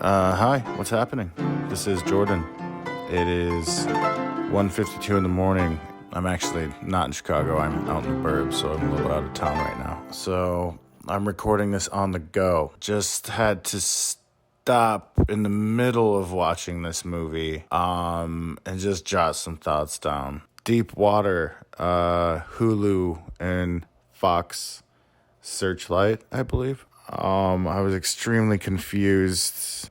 Hi, what's happening? This is Jordan. It is 1:52 in the morning. I'm actually not in Chicago. I'm out in the burbs, so I'm a little out of town right now. So I'm recording this on the go. Just had to stop in the middle of watching this movie and just jot some thoughts down. Deep Water, Hulu, and Fox Searchlight, I believe. I was extremely confused.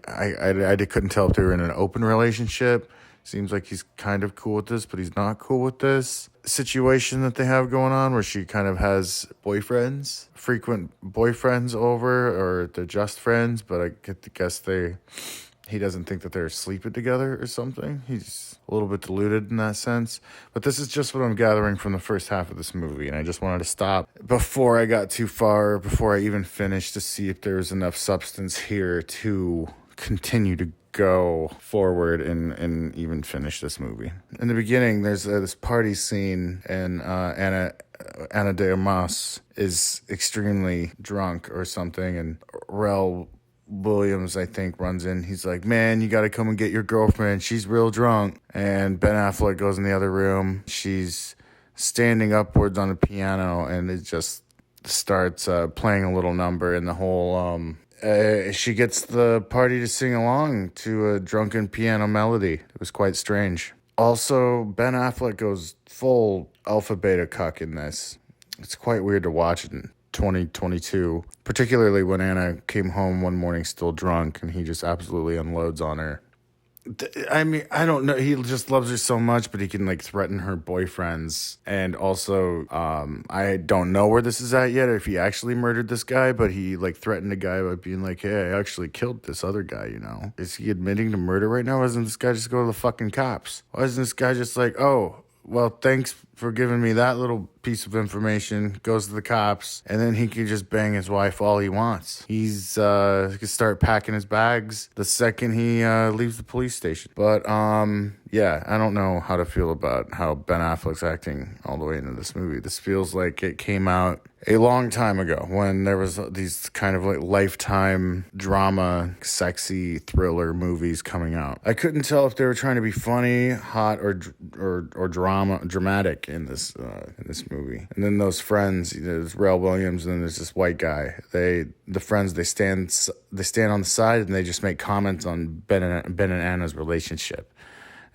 I couldn't tell if they were in an open relationship. Seems like he's kind of cool with this, but he's not cool with this situation that they have going on where she kind of has boyfriends, frequent boyfriends over, or they're just friends, but I guess he doesn't think that they're sleeping together or something. He's a little bit deluded in that sense. But this is just what I'm gathering from the first half of this movie. And I just wanted to stop before I got too far, before I even finished, to see if there was enough substance here to continue to go forward and even finish this movie. In the beginning, there's this party scene, and Ana de Armas is extremely drunk or something, and Rel Williams, I think, runs in. He's like, man, you got to come and get your girlfriend. She's real drunk. And Ben Affleck goes in the other room. She's standing upwards on the piano, and it just starts playing a little number. And the whole, she gets the party to sing along to a drunken piano melody. It was quite strange. Also, Ben Affleck goes full alpha beta cuck in this. It's quite weird to watch in 2022, particularly when Anna came home one morning still drunk and he just absolutely unloads on her. I mean, I don't know. He just loves her so much, but he can like threaten her boyfriends. And also, I don't know where this is at yet, or if he actually murdered this guy, but he like threatened a guy by being like, hey, I actually killed this other guy, you know? Is he admitting to murder right now? Why doesn't this guy just go to the fucking cops? Why isn't this guy just like, oh, well, thanks for giving me that little piece of information, goes to the cops, and then he can just bang his wife all he wants. He can start packing his bags the second he leaves the police station. But, yeah, I don't know how to feel about how Ben Affleck's acting all the way into this movie. This feels like it came out a long time ago when there was these kind of like Lifetime drama, sexy thriller movies coming out. I couldn't tell if they were trying to be funny, hot, or dramatic in this movie. And then those friends, there's Rel Williams, and then there's this white guy. The friends stand on the side and they just make comments on Ben and Anna's relationship.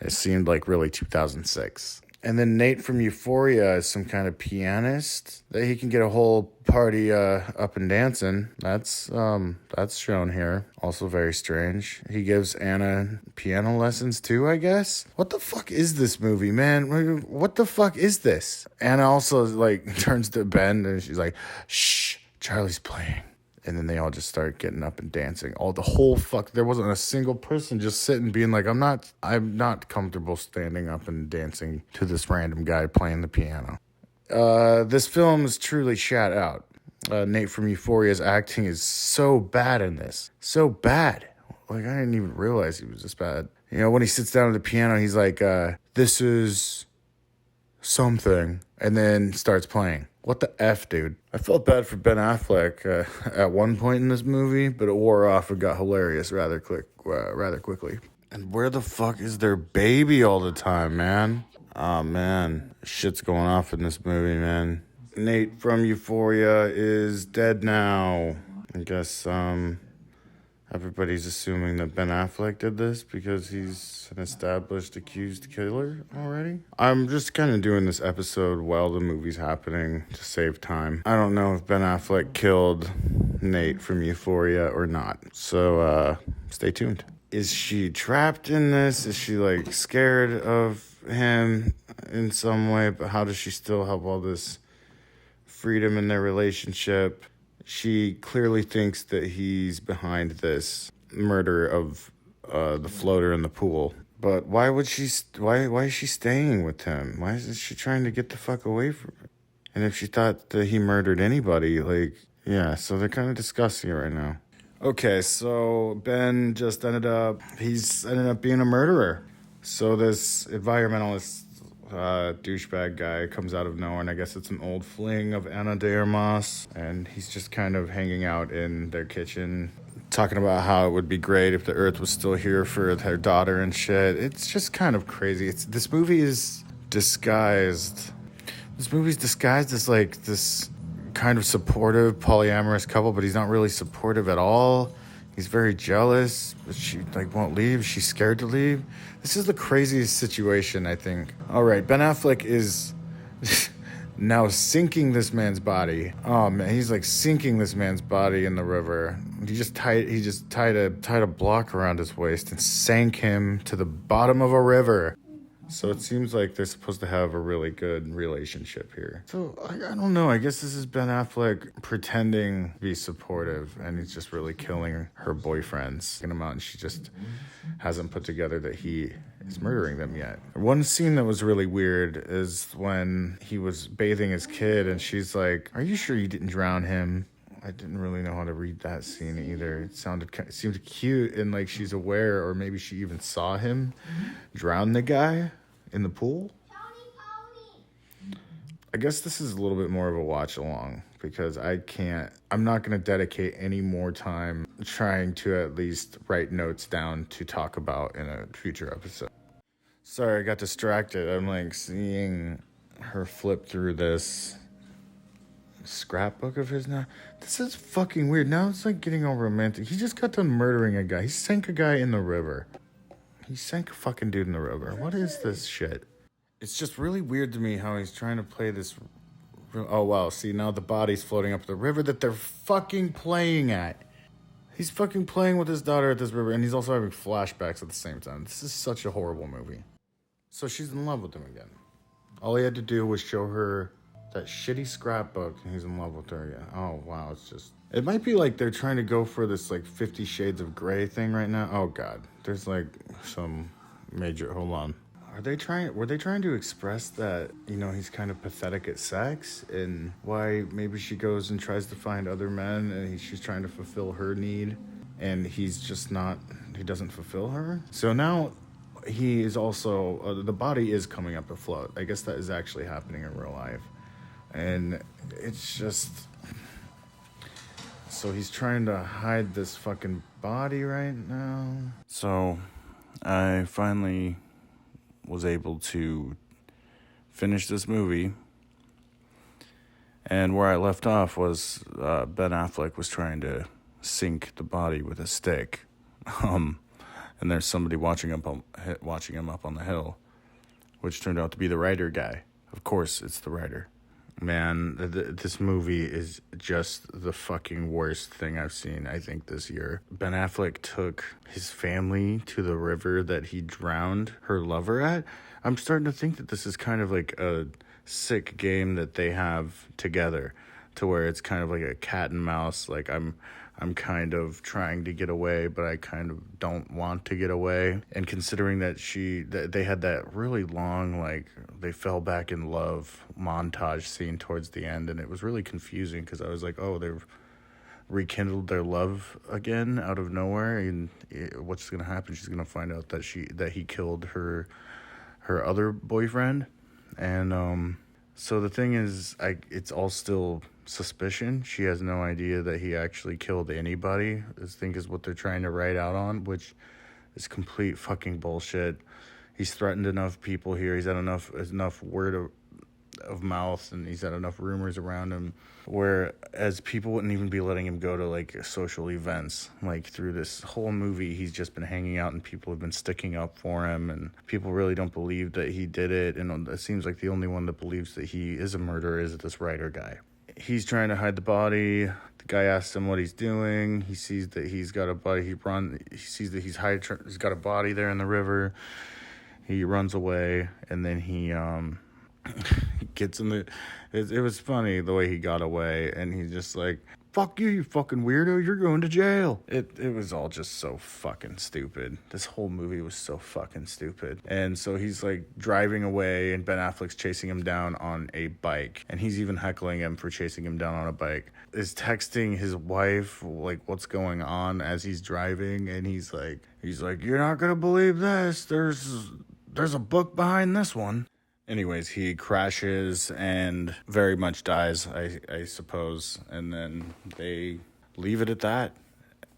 It seemed like really 2006. And then Nate from Euphoria is some kind of pianist that he can get a whole party up and dancing. That's shown here. Also very strange. He gives Anna piano lessons too, I guess. What the fuck is this movie, man? What the fuck is this? Anna also like turns to Ben and she's like, shh, Charlie's playing. And then they all just start getting up and dancing. There wasn't a single person just sitting being like, I'm not comfortable standing up and dancing to this random guy playing the piano. This film is truly shat out. Nate from Euphoria's acting is so bad in this. So bad. Like, I didn't even realize he was this bad. You know, when he sits down at the piano, he's like, this is something, and then starts playing. What the F, dude? I felt bad for Ben Affleck at one point in this movie, but it wore off and got hilarious rather quickly. And where the fuck is their baby all the time, man? Oh, man. Shit's going off in this movie, man. Nate from Euphoria is dead now. I guess, everybody's assuming that Ben Affleck did this because he's an established accused killer already. I'm just kind of doing this episode while the movie's happening to save time. I don't know if Ben Affleck killed Nate from Euphoria or not. So, stay tuned. Is she trapped in this? Is she, like, scared of him in some way? But how does she still have all this freedom in their relationship? She clearly thinks that he's behind this murder of the floater in the pool. But why is she staying with him? Why isn't she trying to get the fuck away from him? And if she thought that he murdered anybody, like, yeah, so they're kind of discussing it right now. Okay, so Ben just ended up being a murderer. So this environmentalist douchebag guy comes out of nowhere, and I guess it's an old fling of Ana de Armas, and he's just kind of hanging out in their kitchen talking about how it would be great if the Earth was still here for their daughter and shit. It's just kind of crazy. This movie is disguised. This movie's disguised as like this kind of supportive polyamorous couple, but he's not really supportive at all. He's very jealous, but she like won't leave. She's scared to leave. This is the craziest situation, I think. All right, Ben Affleck is now sinking this man's body. Oh man, he's like sinking this man's body in the river. He just tied a block around his waist and sank him to the bottom of a river. So it seems like they're supposed to have a really good relationship here. So I don't know. I guess this is Ben Affleck pretending to be supportive, and he's just really killing her boyfriends. Taking them out, and she just hasn't put together that he is murdering them yet. One scene that was really weird is when he was bathing his kid, and she's like, "Are you sure you didn't drown him?" I didn't really know how to read that scene either. It seemed cute, and like she's aware, or maybe she even saw him drown the guy in the pool. I guess this is a little bit more of a watch along because I'm not going to dedicate any more time trying to at least write notes down to talk about in a future episode. Sorry, I got distracted. I'm like seeing her flip through this scrapbook of his now. This is fucking weird. Now it's like getting all romantic. He just got done murdering a guy. He sank a guy in the river. He sank a fucking dude in the river. What is this shit? It's just really weird to me how he's trying to play this. Oh, wow. See, now the body's floating up the river that they're fucking playing at. He's fucking playing with his daughter at this river, and he's also having flashbacks at the same time. This is such a horrible movie. So she's in love with him again. All he had to do was show her that shitty scrapbook, and he's in love with her again. Oh, wow. It's just... It might be like they're trying to go for this like 50 Shades of Grey thing right now. Oh God, there's like some major. Hold on, were they trying to express that he's kind of pathetic at sex, and why maybe she goes and tries to find other men, and she's trying to fulfill her need, and he's just not. He doesn't fulfill her. So now he is also the body is coming up to float. I guess that is actually happening in real life, and it's just. So he's trying to hide this fucking body right now. So I finally was able to finish this movie. And where I left off was Ben Affleck was trying to sink the body with a stick. And there's somebody watching him up on the hill, which turned out to be the writer guy. Of course, it's the writer. Man, this movie is just the fucking worst thing I've seen, I think, this year. Ben Affleck took his family to the river that he drowned her lover at. I'm starting to think that this is kind of like a sick game that they have together, to where it's kind of like a cat and mouse. Like I'm kind of trying to get away, but I kind of don't want to get away. And considering that they had that really long, like, they fell back in love montage scene towards the end, and it was really confusing because I was like, oh, they've rekindled their love again out of nowhere, and what's going to happen? She's going to find out that he killed her other boyfriend. And so the thing is, it's all still suspicion. She has no idea that he actually killed anybody, I think is what they're trying to write out on, which is complete fucking bullshit. He's threatened enough people here. He's had enough word of mouth, and he's had enough rumors around him, whereas people wouldn't even be letting him go to like social events. Like through this whole movie, he's just been hanging out, and people have been sticking up for him, and people really don't believe that he did it. And it seems like the only one that believes that he is a murderer is this writer guy. He's trying to hide the body. The guy asks him what he's doing. He sees that he's got a body. He sees that he's got a body there in the river. He runs away, and then he gets in the... It was funny the way he got away, and he's just like, fuck you, you fucking weirdo, you're going to jail. It was all just so fucking stupid. This whole movie was so fucking stupid. And so he's like driving away, and Ben Affleck's chasing him down on a bike, and he's even heckling him for chasing him down on a bike. Is texting his wife like what's going on as he's driving, and he's like, you're not gonna believe this. There's a book behind this one. Anyways, he crashes and very much dies, I suppose. And then they leave it at that.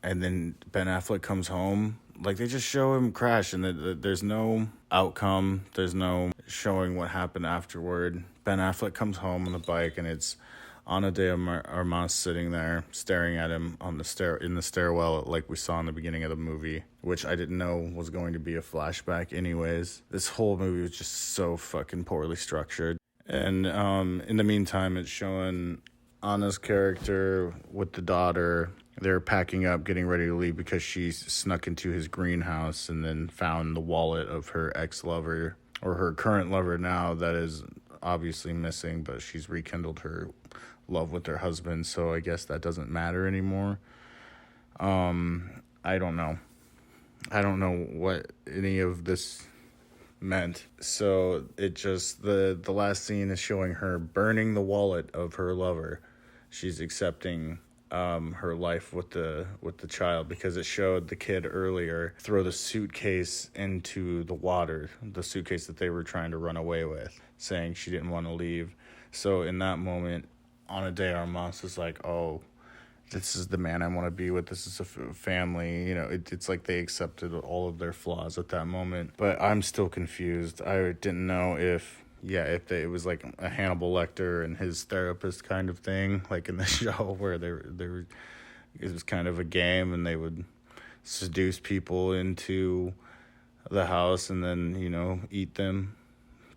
and then Ben Affleck comes home. Like, they just show him crash, and there's no outcome. There's no showing what happened afterward. Ben Affleck comes home on the bike, and it's Ana de Armas sitting there staring at him on the in the stairwell, like we saw in the beginning of the movie, which I didn't know was going to be a flashback anyways. This whole movie was just so fucking poorly structured. And in the meantime, it's showing Anna's character with the daughter. They're packing up, getting ready to leave because she snuck into his greenhouse and then found the wallet of her ex-lover, or her current lover now, that is obviously missing, but she's rekindled her love with her husband, so I guess that doesn't matter anymore. I don't know what any of this meant. So it just, the last scene is showing her burning the wallet of her lover. She's accepting her life with the child, because it showed the kid earlier throw the suitcase into the water, the suitcase that they were trying to run away with, saying she didn't want to leave. So in that moment, Ana de Armas is like, oh, this is the man I want to be with. This is a family. You know, it's like they accepted all of their flaws at that moment. But I'm still confused. I didn't know if it was like a Hannibal Lecter and his therapist kind of thing, like in the show, where it was kind of a game, and they would seduce people into the house and then, you know,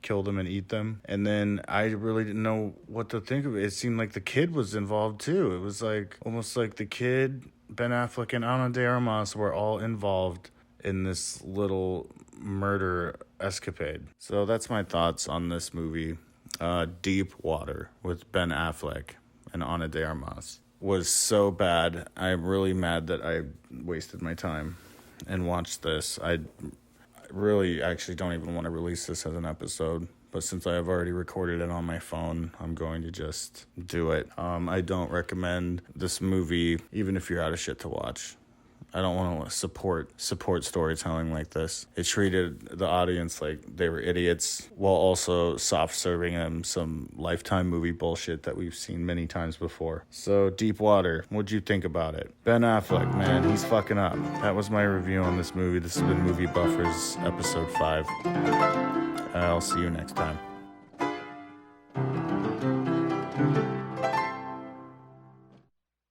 kill them and eat them. And then I really didn't know what to think of it. It seemed like the kid was involved too. It was like almost like the kid, Ben Affleck, and Ana de Armas were all involved in this little murder escapade. So that's my thoughts on this movie. Deep Water with Ben Affleck and Ana de Armas was so bad. I'm really mad that I wasted my time and watched this. I really actually don't even want to release this as an episode, but since I have already recorded it on my phone, I'm going to just do it. I don't recommend this movie, even if you're out of shit to watch. I don't want to support storytelling like this. It treated the audience like they were idiots, while also soft serving them some Lifetime movie bullshit that we've seen many times before. So, Deep Water, what'd you think about it? Ben Affleck, man, he's fucking up. That was my review on this movie. This has been Movie Buffers, episode 5. I'll see you next time.